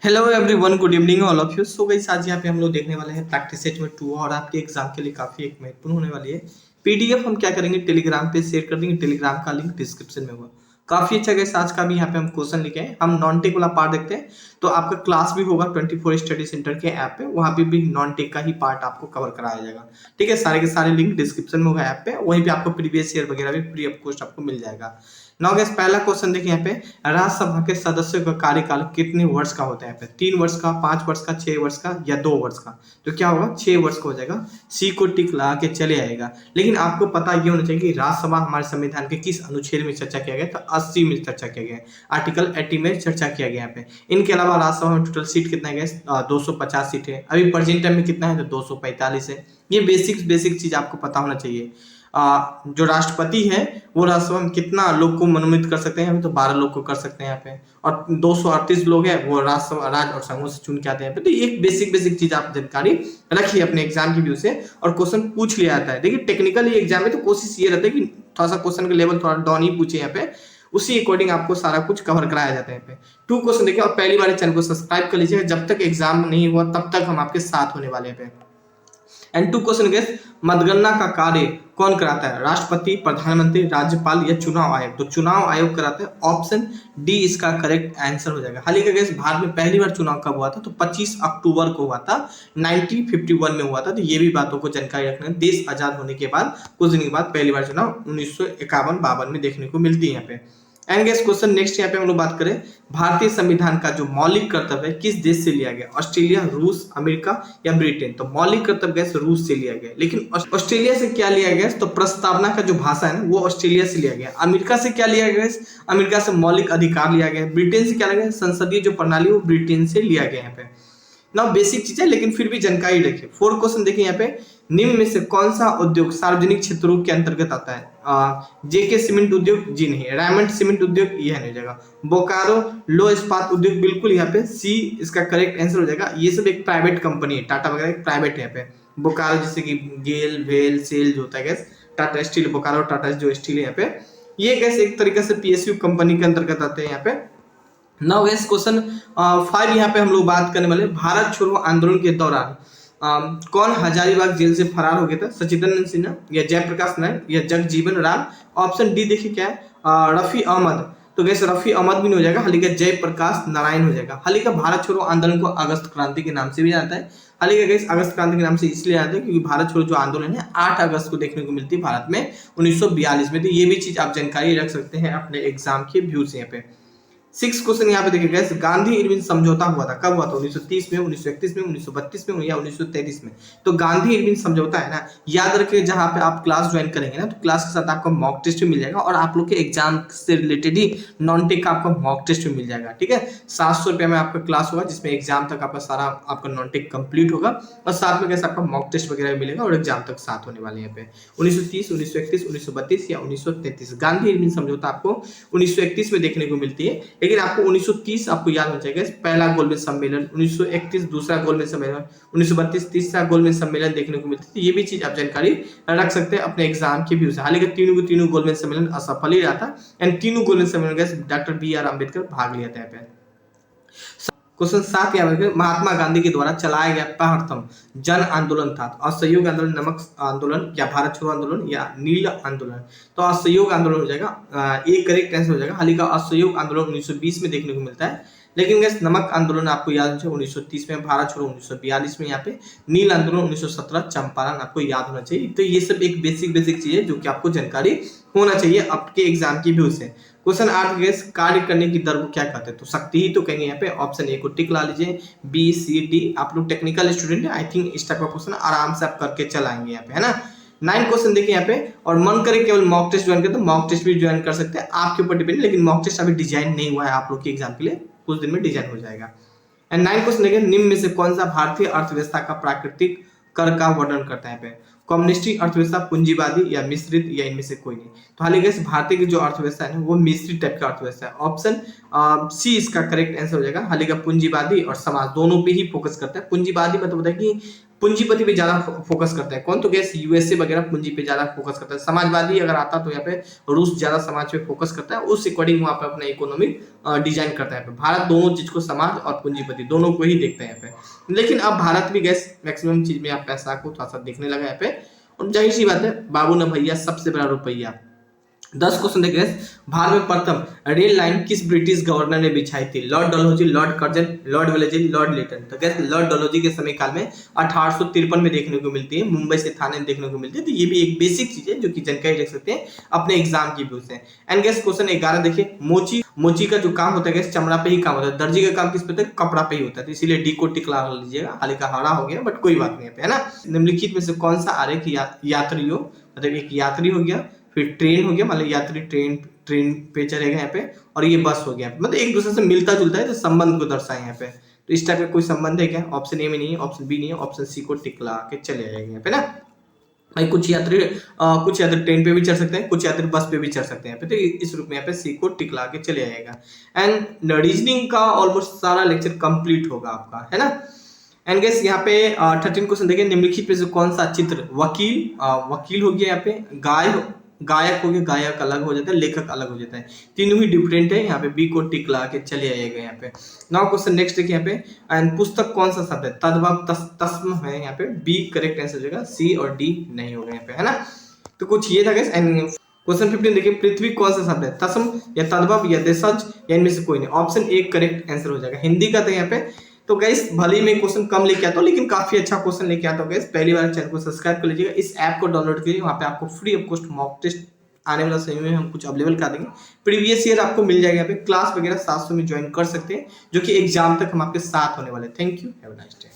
Hello everyone, good evening all of you. So guys, आज यहाँ पे हम लोग देखने वाले हैं प्रैक्टिस सेट में 2 और आपके एग्जाम के लिए काफी एक महत्वपूर्ण होने वाली है। पीडीएफ हम क्या करेंगे, टेलीग्राम पे शेयर कर देंगे। टेलीग्राम का लिंक डिस्क्रिप्शन में होगा। काफी अच्छा गाइस, आज का भी यहाँ पे हम क्वेश्चन लिखे हैं। हम नॉन टेक वाला पार्ट देखते हैं। तो आपका क्लास भी होगा 24 स्टडी सेंटर के ऐप पे, वहाँ पे भी नॉन टेक का ही पार्ट आपको कवर कराया जाएगा। ठीक है, सारे के सारे लिंक डिस्क्रिप्शन में होगा ऐप पे। वहीं पे आपको प्रीवियस ईयर वगैरह भी फ्री ऑफ कॉस्ट आपको मिल जाएगा। नाउ गाइस, पहला क्वेश्चन देखिए यहाँ पे, राज्यसभा के सदस्यों का कार्यकाल कितने वर्ष का होता है? यहाँ पे 3 वर्ष का, 5 वर्ष का, 6 वर्ष का या 2 वर्ष का? तो क्या होगा, 6 वर्ष का हो जाएगा। सी को टिक लगा के चले आएगा। लेकिन आपको पता ये होना चाहिए कि राज्यसभा हमारे संविधान के किस अनुच्छेद में चर्चा किया गया? तो 80 में चर्चा किया गया है। आर्टिकल 80 में चर्चा किया गया यहाँ पे। इनके अलावा राज्यसभा में टोटल सीट कितना है? 250 सीट है। अभी प्रेजेंट टाइम में कितना है? तो 245 है। ये बेसिक चीज आपको पता होना चाहिए। जो राष्ट्रपति है वो राज्यसभा में कितना लोग को मनोनीत कर सकते हैं? अभी तो 12 लोग को कर सकते हैं यहाँ पे। और 238 लोग हैं वो राज्यसभा राज्य और संघों से चुन के आते हैं यहाँ पे। तो एक बेसिक चीज आप जानकारी रखिए अपने एग्जाम की व्यू से, और क्वेश्चन पूछ लिया जाता है। देखिए, टेक्निकल एग्जाम में तो कोशिश ये रहता है कि थोड़ा सा क्वेश्चन का लेवल थोड़ा डाउन ही पूछे यहाँ पे, उसी अकॉर्डिंग आपको सारा कुछ कवर कराया जाता है यहाँ पे। 2 क्वेश्चन देखिए, और पहली बार चैनल को सब्सक्राइब कर लीजिएगा। जब तक एग्जाम नहीं हुआ तब तक हम आपके साथ होने वाले हैं। एंड 2 क्वेश्चन गेस, मतगणना का कार्य कौन कराता है? राष्ट्रपति, प्रधानमंत्री, राज्यपाल या चुनाव आयोग? तो चुनाव आयोग कराता है। ऑप्शन डी इसका करेक्ट आंसर हो जाएगा। हाल ही का गेस, भारत में पहली बार चुनाव कब हुआ था? तो 25 अक्टूबर को हुआ था, 1951 में हुआ था। तो ये भी बातों को जानकारी रखना है। देश आजाद होने के बाद कुछ दिन के बाद पहली बार चुनाव 1951-52 में देखने को मिलती है यहाँ पे। एंड गेस क्वेश्चन नेक्स्ट यहाँ पे हम लोग बात करें, भारतीय संविधान का जो मौलिक कर्तव्य है किस देश से लिया गया? ऑस्ट्रेलिया, रूस, अमेरिका या ब्रिटेन? तो मौलिक कर्तव्य गैस रूस से लिया गया। लेकिन ऑस्ट्रेलिया से क्या लिया गया? तो प्रस्तावना का जो भाषा है ना वो ऑस्ट्रेलिया से लिया गया। अमेरिका से क्या लिया गया? अमेरिका से मौलिक अधिकार लिया गया। ब्रिटेन से क्या लिया गया? संसदीय जो प्रणाली वो ब्रिटेन से लिया गया यहाँ पे। ना बेसिक चीज है लेकिन फिर भी जानकारी रखिए। 4 क्वेश्चन देखिए यहाँ पे, निम्न में से कौन सा उद्योग सार्वजनिक क्षेत्रों के अंतर्गत आता है? जेके सीमेंट उद्योग? जी नहीं। रायमंड सीमेंट उद्योग? यह नहीं हो जाएगा। बोकारो लो इस्पात उद्योग? बिल्कुल यहाँ पे सी इसका करेक्ट आंसर हो जाएगा। ये सब एक प्राइवेट कंपनी है, टाटा वगैरह एक प्राइवेट है यहाँ पे। बोकारो जैसे कि गेल, वेल, सेल जो होता है गैस, टाटा स्टील, बोकारो टाटा जो स्टील है यहाँ पे, ये गैस एक तरीके से पीएसयू कंपनी के अंतर्गत आते हैं यहाँ पे। नाउ गैस क्वेश्चन 5 यहाँ पे हम लोग बात करने वाले, भारत छोड़ो आंदोलन के दौरान कौन हजारीबाग जेल से फरार हो गया था? सचिदानंद सिन्हा या जयप्रकाश नारायण या जगजीवन राम? ऑप्शन डी देखिए क्या है, रफी अहमद। तो गैस रफी अहमद भी नहीं हो जाएगा, हाल ही का जयप्रकाश नारायण हो जाएगा। हाल ही का भारत छोड़ो आंदोलन को अगस्त क्रांति के नाम से भी जानता है। हाल ही का गैस अगस्त क्रांति के नाम से इसलिए जानते हैं क्योंकि भारत छोड़ो जो आंदोलन है 8 अगस्त को देखने को मिलती है भारत में 1942 में। तो ये भी चीज आप जानकारी रख सकते हैं अपने एग्जाम के व्यू से यहाँ पे। 6 क्वेश्चन यहाँ पे देखिएगा, गांधी इरविन समझौता हुआ था, कब हुआ था? 1930 में, 1931 में, 1932 में या 1933 में? तो गांधी इरविन समझौता है ना, याद रखिए। जहां पे आप क्लास ज्वाइन करेंगे ना तो क्लास के साथ आपको मॉक टेस्ट भी मिल जाएगा, और आप लोग के एग्जाम से रिलेटेड ही नॉन टेक का आपको मॉक टेस्ट भी मिल जाएगा। ठीक है, 700 रुपये में आपका क्लास होगा जिसमें एग्जाम तक आपका सारा आपका नॉन टेक कंप्लीट होगा, और साथ में कैसे आपका मॉक टेस्ट वगैरह भी मिलेगा, और एग्जाम तक साथ होने वाले यहाँ पे। 1930, 1931, 1932 या 1933? गांधी इरविन समझौता आपको 1931 में देखने को मिलती है। लेकिन आपको 1930 आपको याद हो जाएगा, पहला गोलमेज सम्मेलन, 1931 दूसरा गोलमेज सम्मेलन, 1932 तीसरा गोलमेज सम्मेलन देखने को मिलती है। ये भी चीज आप जानकारी रख सकते हैं अपने एग्जाम के व्यू से। हालांकि तीनों गोलमेज सम्मेलन असफल ही रहा था, एंड तीनों गोलमेज सम्मेलन डॉक्टर BR अम्बेडकर भाग लिया था यहाँ पे। क्वेश्चन 7 यहाँ पे, महात्मा गांधी के द्वारा चलाया गया प्रथम जन आंदोलन था? असहयोग आंदोलन, नमक आंदोलन या भारत छोड़ो आंदोलन या नील आंदोलन? तो असहयोग आंदोलन हो जाएगा, एक करेक्ट आंसर हो जाएगा। हाल ही का असहयोग आंदोलन 1920 में देखने को मिलता है। लेकिन गैस नमक आंदोलन आपको याद होना चाहिए 1930 में, भारत छोड़ो 1942 में यहाँ पे, नील आंदोलन 1917 चंपारण आपको याद होना चाहिए। तो ये सब एक बेसिक चीज है जो कि आपको जानकारी होना चाहिए आपके एग्जाम की व्यू से। क्वेश्चन 8 गैस, कार्य करने की दर को क्या कहते हैं? तो शक्ति ही तो कहेंगे यहाँ पे। ऑप्शन ए को टिक ला लीजिए, बी, सी, डी। आप लोग टेक्निकल स्टूडेंट है, आई थिंक इस टाइप का क्वेश्चन आराम से आप करके चलाएंगे यहाँ पे, है ना। 9 क्वेश्चन देखिए यहाँ पे, और मन करे केवल मॉक टेस्ट ज्वाइन करें तो मॉक टेस्ट भी ज्वाइन कर सकते हैं, आपके ऊपर डिपेंड है। लेकिन मॉक टेस्ट अभी डिजाइन नहीं हुआ है आप लोग के एग्जाम के लिए, कुछ दिन में डिजाइन हो जाएगा। एंड 9 क्वेश्चन देखिए, निम्न में से कौन सा भारतीय अर्थव्यवस्था का प्राकृतिक कर का वर्णन करता है? पे कम्युनिस्टी अर्थव्यवस्था, पूंजीवादी या मिश्रित या इनमें से कोई नहीं? तो हाल ही भारतीय की जो अर्थव्यवस्था है ना वो मिश्रित टाइप का अर्थव्यवस्था है। ऑप्शन सी इसका करेक्ट आंसर हो जाएगा। हाल ही का पूंजीवादी और समाज दोनों पे ही फोकस करता है। पूंजीवादी मतलब होता है कि पूंजीपति पे ज्यादा फोकस करता है कौन, तो गैस यूएसए वगैरह पूंजी पे ज्यादा फोकस करता है। समाजवादी अगर आता तो यहाँ पे रूस ज्यादा समाज पे फोकस करता है, उस अकॉर्डिंग वहां पे अपना इकोनॉमिक डिजाइन करता है। यहाँ पे भारत दोनों चीज को, समाज और पूंजीपति दोनों को ही देखता है यहाँ पे। लेकिन अब भारत भी गैस मैक्सिमम चीज में आप पैसा को थोड़ा सा देखने लगा यहाँ पे, और जाहिर सी बात है बाबू न भैया सबसे बड़ा रुपया। 10 क्वेश्चन देखिए, भारत में प्रथम रेल लाइन किस ब्रिटिश गवर्नर ने बिछाई थी? Lord Dalhousie, Lord Curzon, Lord Wellesley, Lord Lytton. तो गैस लॉर्ड डलहौजी के समय काल में 1853 में देखने को मिलती है, मुंबई से थाने देखने को मिलती है। तो ये भी एक बेसिक चीज है जो कि जानकारी रख सकते हैं अपने एग्जाम की व्यू से। एंड गैस क्वेश्चन 11 देखिए, मोची का जो काम होता है गैस चमड़ा पे ही काम होता है, दर्जी का काम किस पे होता है? कपड़ा पे ही होता है। तो इसीलिए डी को टिक लगा लीजिएगा, हल्का हरा हो गया बट कोई बात नहीं है ना। निम्नलिखित में से कौन सा आरेख यात्रियों, मतलब एक यात्री हो गया, फिर ट्रेन हो गया, मतलब यात्री ट्रेन पे चलेगा यहाँ पे, और ये बस हो गया, मतलब एक दूसरे से मिलता जुलता है, तो संबंध को दर्शाए यहाँ पे। तो इस टाइप का कोई संबंध है क्या? ऑप्शन ए में नहीं है, ऑप्शन बी नहीं है, ऑप्शन सी को टिक लगा के चले जाएंगे यहाँ पे ना भाई। कुछ यात्री ट्रेन पे भी चढ़ सकते हैं, कुछ यात्री बस पे भी चढ़ सकते हैं यहाँ पे। तो इस रूप में यहाँ पे सी को टिक लगा के चले जाएगा। एंड रीजनिंग का ऑलमोस्ट सारा लेक्चर कंप्लीट होगा आपका, है ना। एंड गेस यहाँ पे 13 क्वेश्चन देखिए, निम्नलिखित में से कौन सा चित्र, वकील हो गया यहाँ पे, गायक हो गया, गायक अलग हो जाता है, लेखक अलग हो जाता है, तीनों ही डिफरेंट है। यहाँ पे बी को टिक लगा के चले आएगा यहाँ पे। नाउ क्वेश्चन नेक्स्ट देखिए यहाँ पे, एंड पुस्तक कौन सा शब्द है? तद्भव, तस्म है यहाँ पे, बी करेक्ट आंसर हो जाएगा, सी और डी नहीं होगा यहाँ पे, है ना। तो कुछ ये था गाइस। एंड क्वेश्चन 15 देखिए, पृथ्वी कौन सा शब्द है? तस्म या तद्भव या देशज या इनमें से कोई नहीं, ऑप्शन ए करेक्ट आंसर हो जाएगा। हिंदी का था यहाँ पे। तो गाइस भले ही मैं क्वेश्चन कम लेके आता हूँ, लेकिन काफी अच्छा क्वेश्चन लेके आता हूँ गाइस। पहली बार चैनल को सब्सक्राइब कर लीजिएगा, इस ऐप को डाउनलोड कीजिए, वहाँ पे आपको free of cost mock test आने वाला समय में हम कुछ अवेलेबल कर देंगे। प्रीवियस ईयर आपको मिल जाएगा यहाँ पे, क्लास वगैरह 700 में ज्वाइन कर सकते हैं, जो कि एग्जाम तक हम आपके साथ होने वाले। Thank you, have a nice day.